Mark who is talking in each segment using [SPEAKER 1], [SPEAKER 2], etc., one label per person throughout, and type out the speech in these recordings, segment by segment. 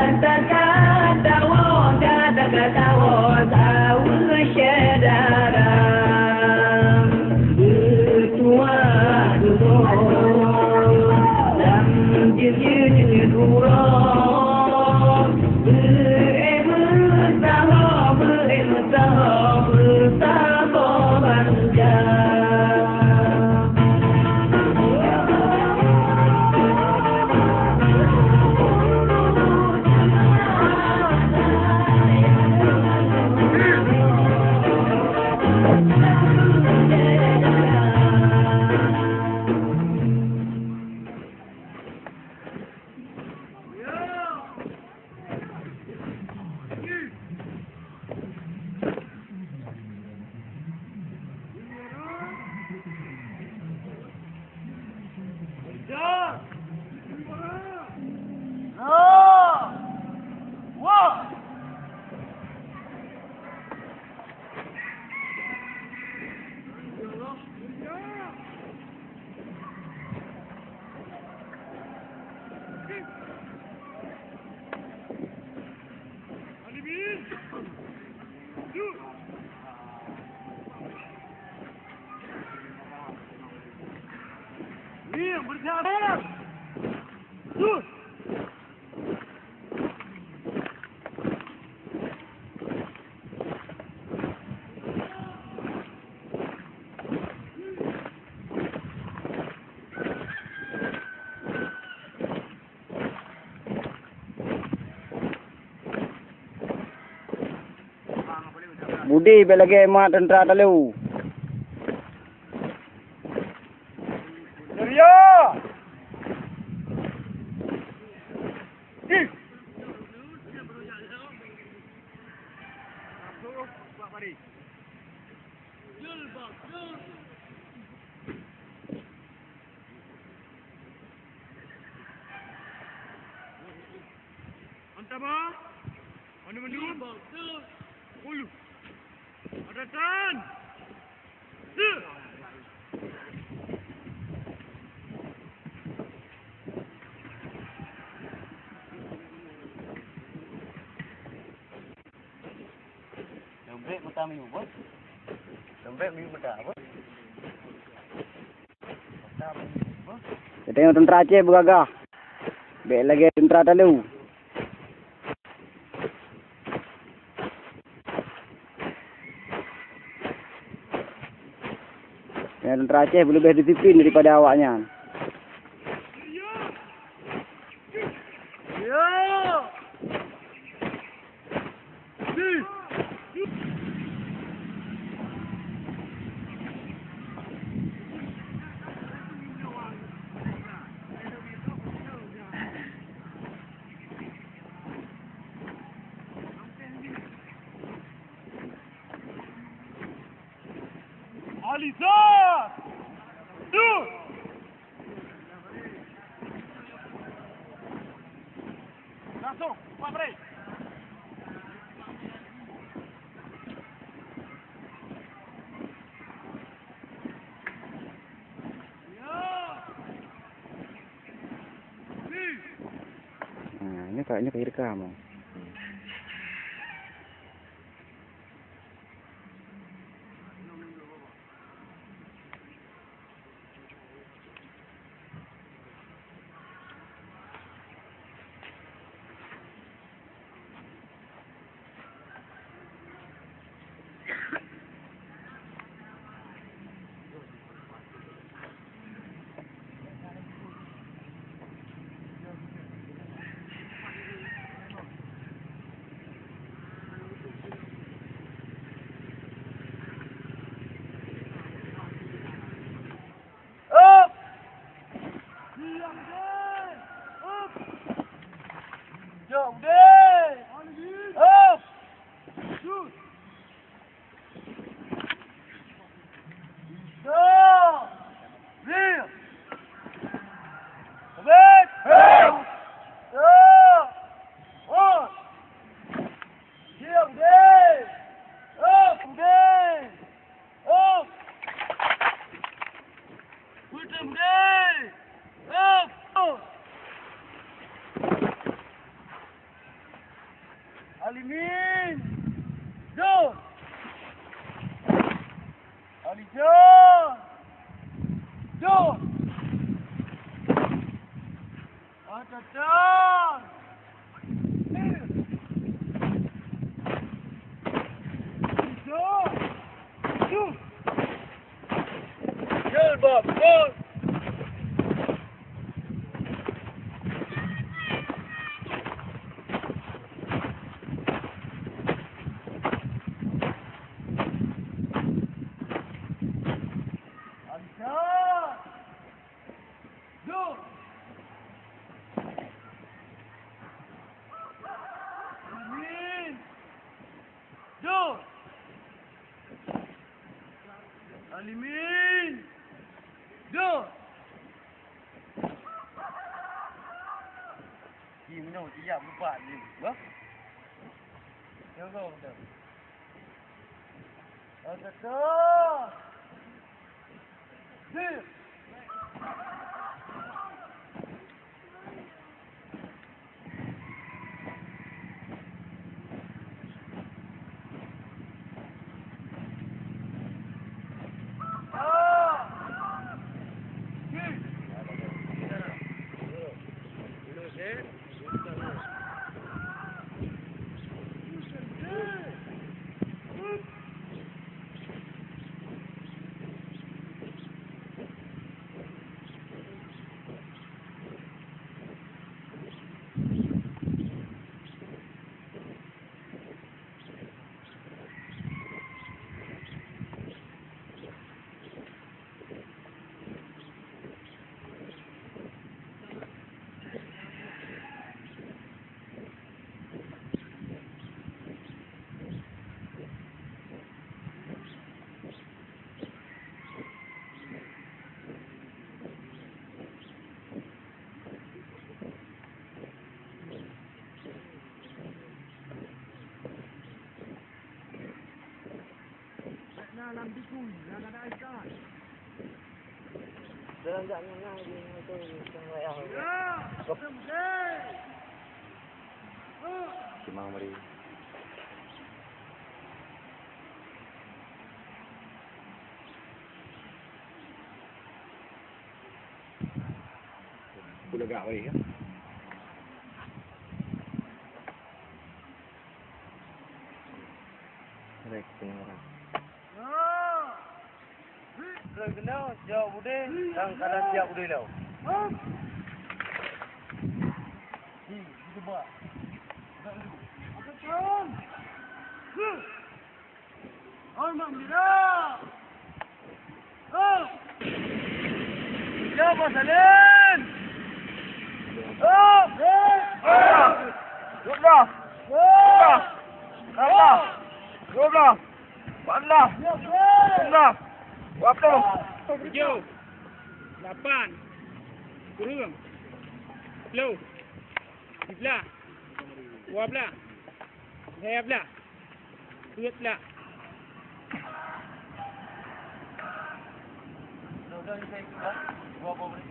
[SPEAKER 1] Gata-gata, wo, gata-gata, wo, tahu Budi belagi mak tentera talu.
[SPEAKER 2] Ria. Mantap ah. Mandu. Ulu. Adatan.
[SPEAKER 1] Lembek mata minum bos. Lembek minum mata apa? Kita tengok tentera Aceh bergagah. Baik lagi tentera talu. Tentera Aceh lebih disiplin daripada awaknya.
[SPEAKER 2] Alizar! Langsung, Pak Bray.
[SPEAKER 1] Ini kayaknya kayak rekam.
[SPEAKER 2] Alimin! John! Ali John! John! Adatan! John! John! Bob! John! Alimin! Go! Gimana siap lupa ni? Wah. Go. Ada tu. Zip.
[SPEAKER 1] Si Mang Mari. Bulaga ko ya. Rek tengah.
[SPEAKER 2] Kenal, jauh bude, yang kanan siap bude lau. Itu bah. Hormat mira. Ya Masalin. Dua belas.
[SPEAKER 3] Tujuh, 8, kurung, 10, 11, 12, 13, 14.
[SPEAKER 2] Dah ni saya ikut dah. Dua apa boleh?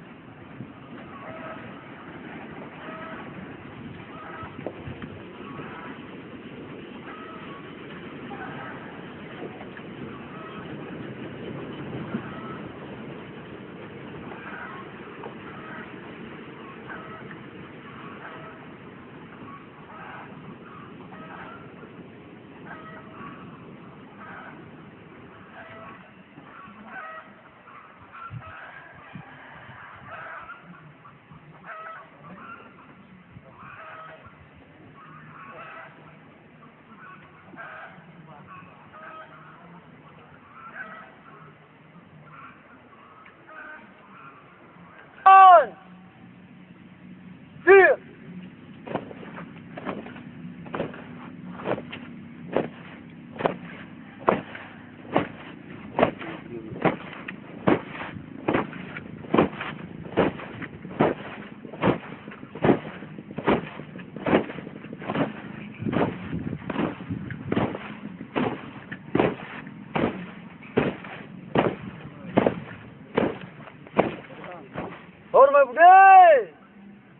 [SPEAKER 2] Hormat bude.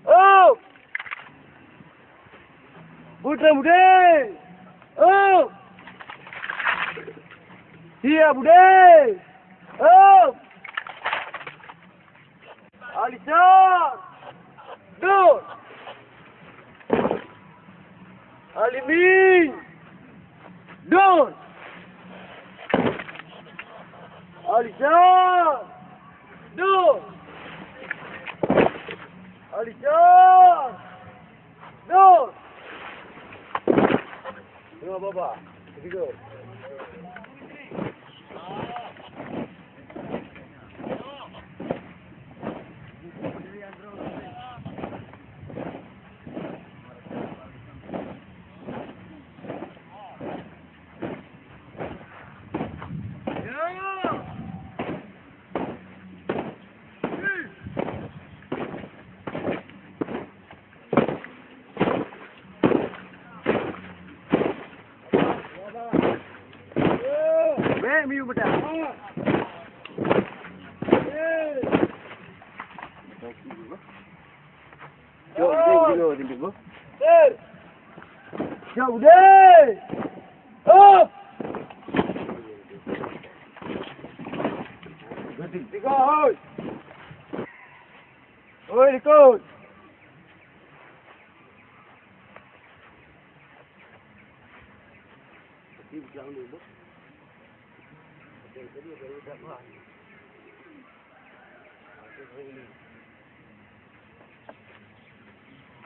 [SPEAKER 2] Oh. Putra bude. Oh. Iya bude. Oh. Alisa. Dur. Alimi. Dur. Alisa. Dur. Alisa! Dur! Tengok bapa. Tiga. Miu betul. Jauh dulu. Jauh deh. Up. Tiga, oi. Oi, ikut.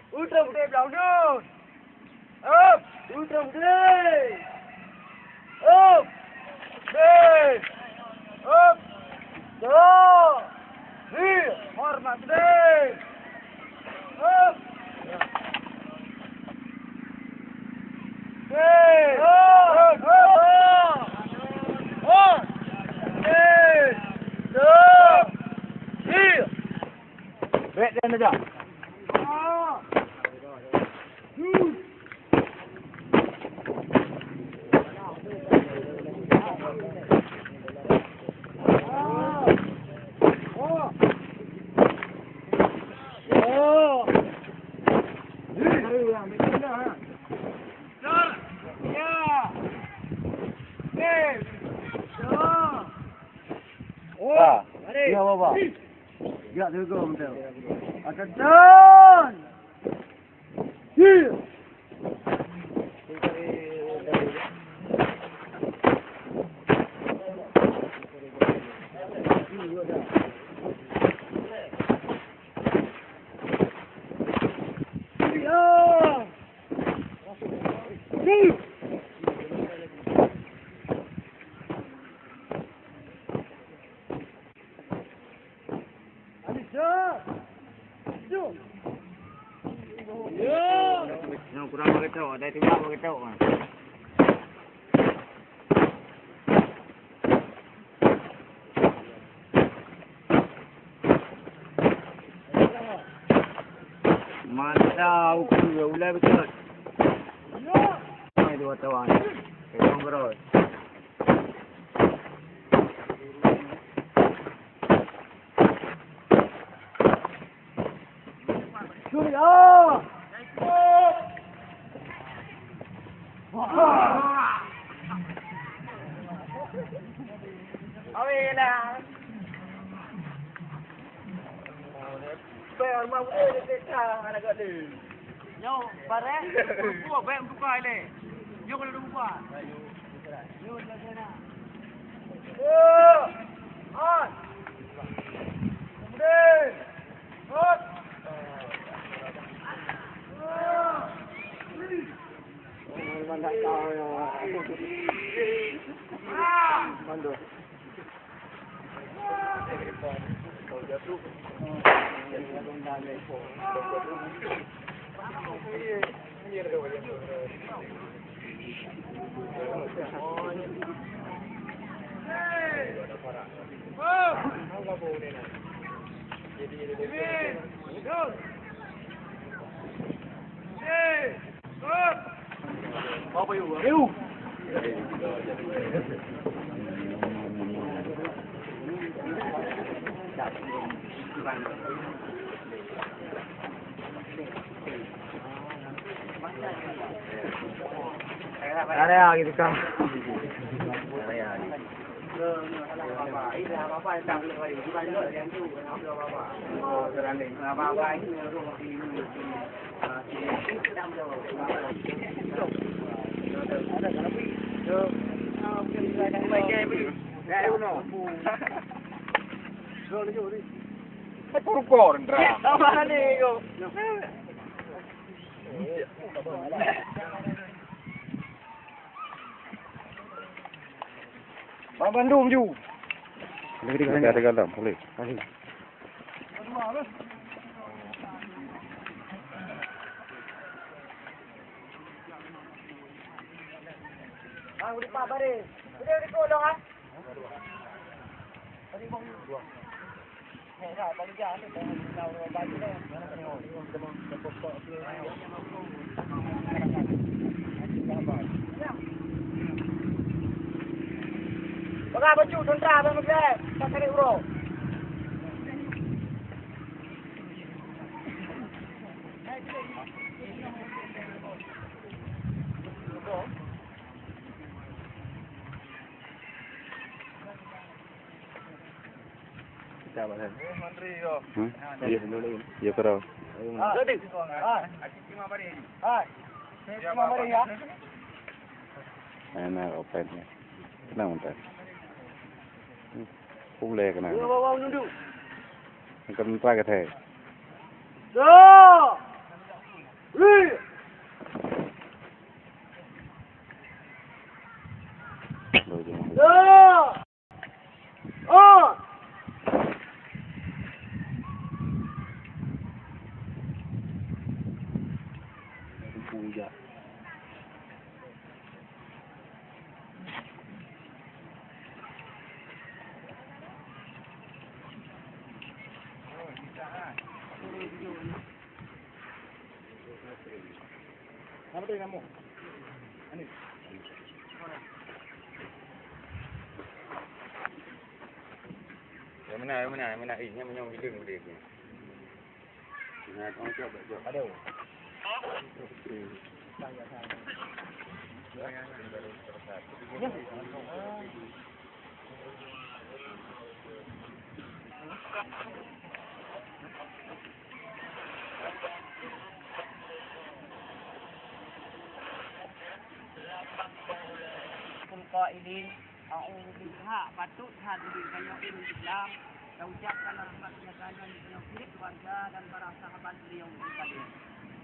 [SPEAKER 2] Ultra bude belakang tu. Up, ultra bude. Up. Hey. Up. Dua. Tiga. Hormat bude. Up. Hey. Up. Up. Hey. Dua. Tiga. Baik dan aja. Ya bapa. Gerak juga betul. Akan down. Kurang beritahu, ada tiba beritahu kan. Mantap, ukur ulai betul. Ini dua tawan. Kau berapa? Surya. Awilah. Rumah boleh dekat anak kat ni. Yo, barang. Buat baik buka ni. Yo kalau buka. Yo dah sana. Yo. On. Kemudian. Hot. Mandak kau ya. Mandu. Kau jatuh. Apa you? Ada lagi tu kan? Hai puru koran ra. Apa ni kau? Bang Bandung ju.
[SPEAKER 4] Ada galam boleh.
[SPEAKER 2] Ah, udah pak bare. Udah kolong ah. Tadi bang. Hey, dah bang dia ni dah tahu baju dah. Bagaimana baju tentera bang Mekah? Tak cari bro.
[SPEAKER 4] Kita apa?
[SPEAKER 2] Menteri yo.
[SPEAKER 4] Ya kerau.
[SPEAKER 2] Jadi. Cuma bari. Cuma bari ya.
[SPEAKER 4] Enak open ni. Kenapa tak? Boleh kena.
[SPEAKER 2] Bawa nunduk.
[SPEAKER 4] Kan tak kata.
[SPEAKER 2] Go! Re! Go! On!
[SPEAKER 4] Puja.
[SPEAKER 2] Apa tu kamu? Ani.
[SPEAKER 4] Yang mana? Ini yang bilang dia ni. Nak orang cuba buat.
[SPEAKER 2] Ada. qailin a'udzu billahi patut hadirin kaya ilmu Islam dan ucapkan rahmatnya kalian dengan keluarga dan para sahabat beliau sekalian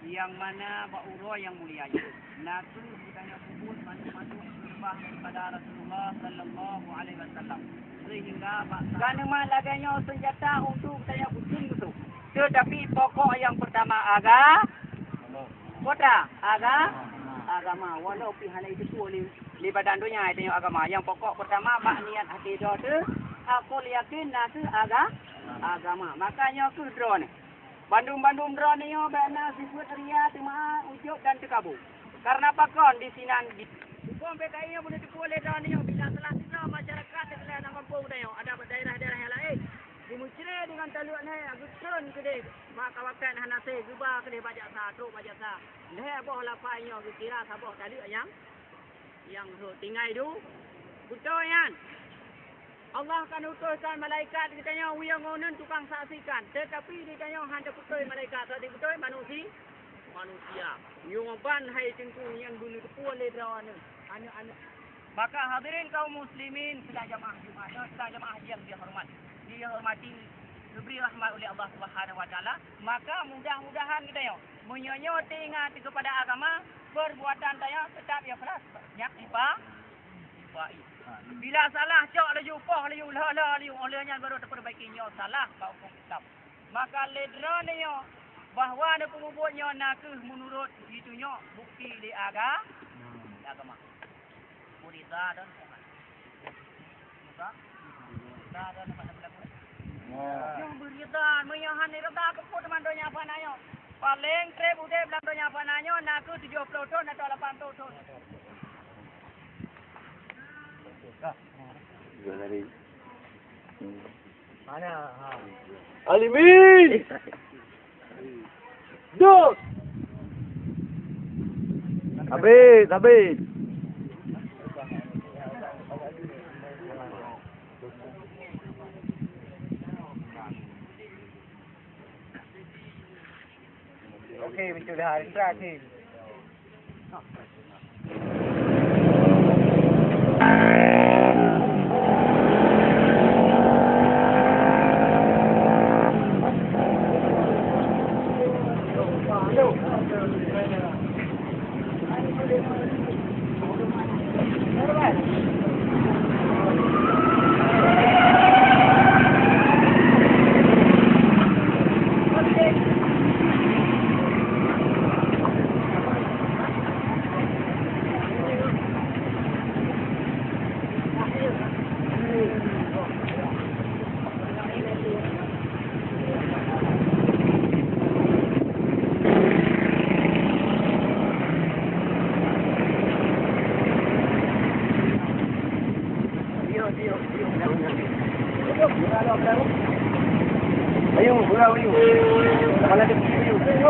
[SPEAKER 2] yang mana ba'ura yang mulia natu budaya kubur masuk sembah kepada Rasulullah sallallahu alaihi wasallam sehingga kerana malaganya senjata untuk saya kucing itu tetapi pokok yang pertama agama walau pihak itu boleh libat dunia itu agama yang pokok pertama makniat hati doa tu aku yakin nasu agama makanya aku draw ni bandum draw ni yo bana sifat ria tema ujuk dan tekabur karena apa kon di sinan di hukum PKI boleh boleh draw ni yo bila salah masyarakat sekalian nak kampung dah ada daerah-daerah yang lain dimucire dengan taluk ni aku turun ke dia mak kawakan hanase gubah ke dia bajak sa truk bajak sa leh boh lapai yo kira sabah taluk yang tinggal tu betul kan Allah akan utuskan malaikat ditanya wiang ngonen tukang saksikan tetapi ditanya handa betul malaikat tadi betul manusia yung ban hai tengku yang bunuh kepul le drawan anu maka hadirin kaum muslimin sedang jemaah yang dihormati diberi rahmat oleh Allah Subhanahu wa taala maka mudah-mudahan kita yo menyonyoti ingat kepada agama perbuatan saya tetap ya keras nyak baik bila salah cak laju poh laju olehnya baru terperbaikinya salah kau hukum Islam maka ledra ni yo bahawa ada pengubutnya nakah menurut itunya bukti di agama Murida dan yang beritan menyahan ni reda keput mandonya apa nayo paling trip udah belandonya apa nayo nakah 70 ton atau 80 ton mana Alimin Dos
[SPEAKER 1] Habis
[SPEAKER 2] okey betul dah terakhir Ayuh, gurau ayuh. Kalau ada ayuh.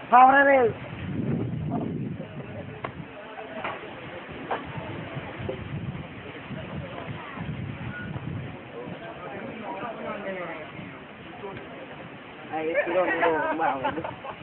[SPEAKER 2] Power rail. Ay, turun.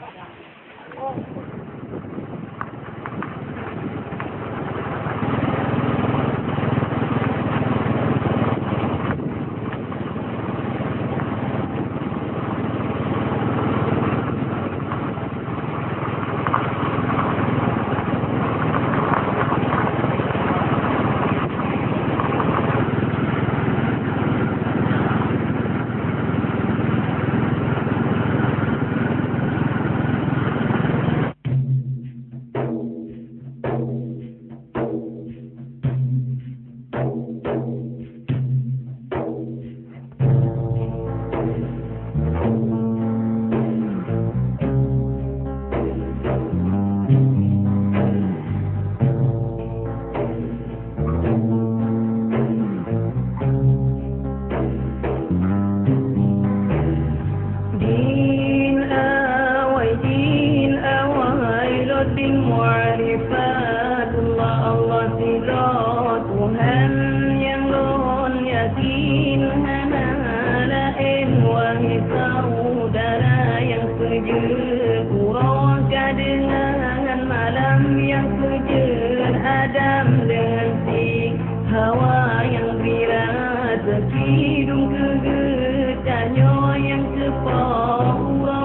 [SPEAKER 5] Sekidung kegetanyo yang sepura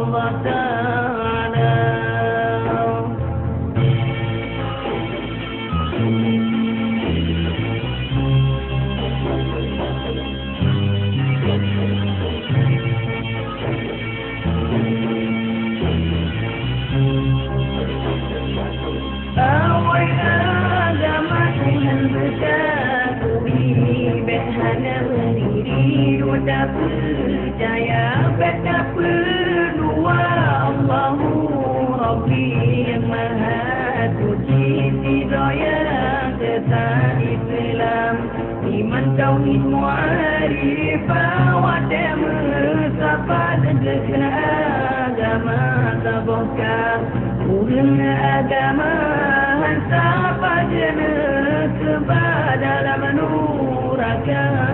[SPEAKER 5] Allah Ta'ala. Awal agama Tuhan bersatui, berhana berdiri dua percaya, betapa dua Allahu Rabbi yang maha suci, hidayah serta Islam, iman tauhid mu'arifah, wadah musafat segera agama tabokah, urang agama siapa jenis sebab dalam nuraka.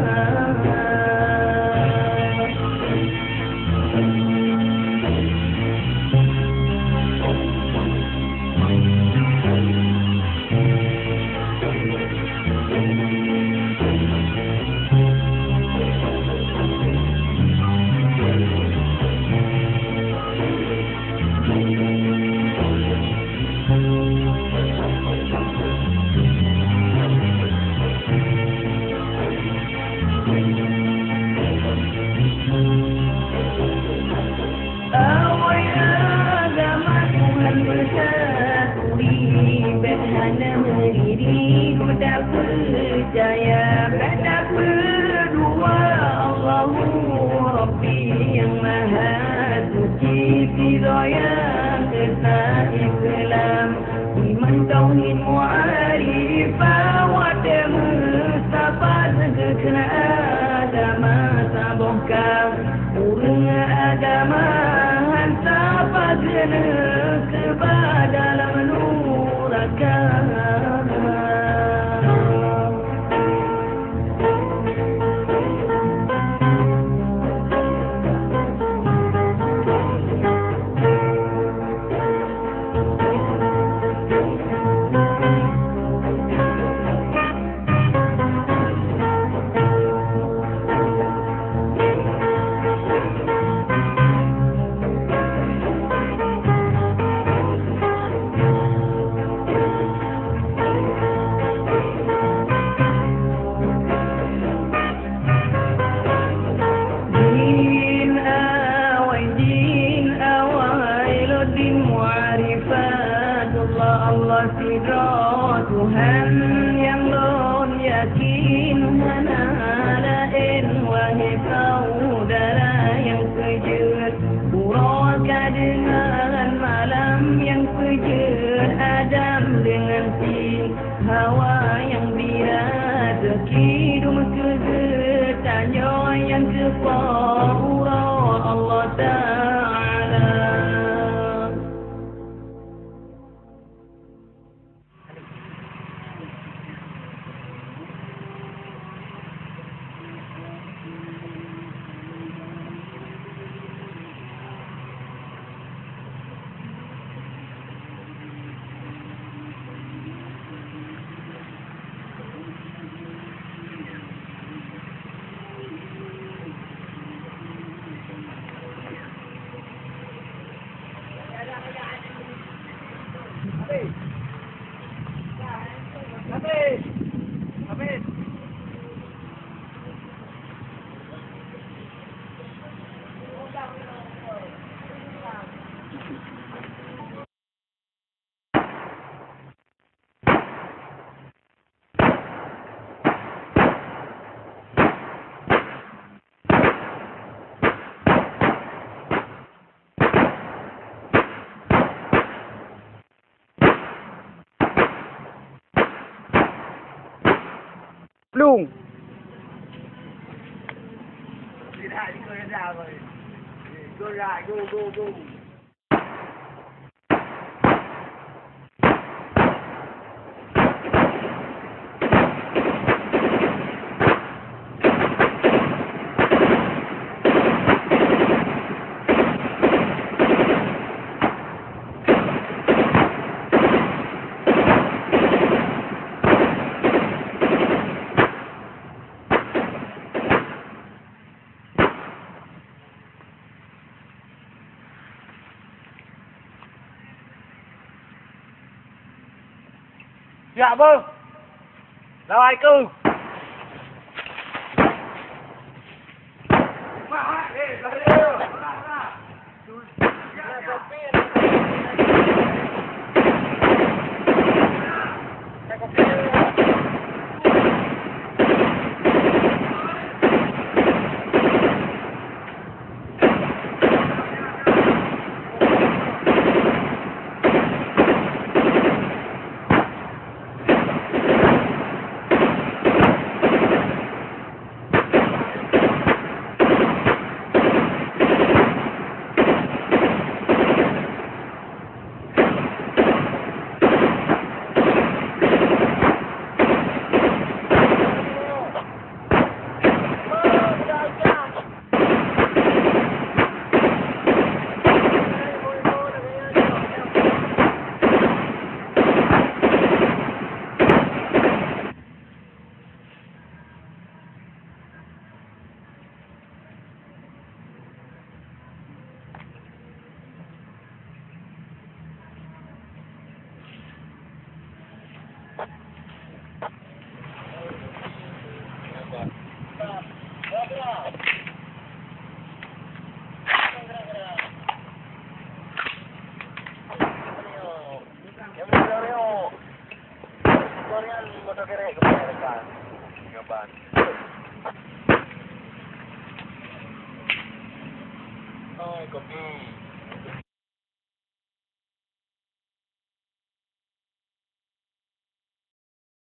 [SPEAKER 5] Percaya betapa dua Allahu Rabbi yang maha suci, hidayah serta Islam, iman tauhid mu'arifah, wadah mustafa segera agama tabokah, urang agama siapa jenis sebab dalam nuraka. Allah sidra Tuhan yang lon yakin, mana lain wahai saudara yang kejut, puraka dengan malam yang kejut, Adam dengan si Hawa yang birat, sekidung kegetanyo yang kepura Allah Ta'ala. Habis.
[SPEAKER 1] Plung.
[SPEAKER 2] Go right, go. Siap apa? Lawai ke?
[SPEAKER 4] Kopi.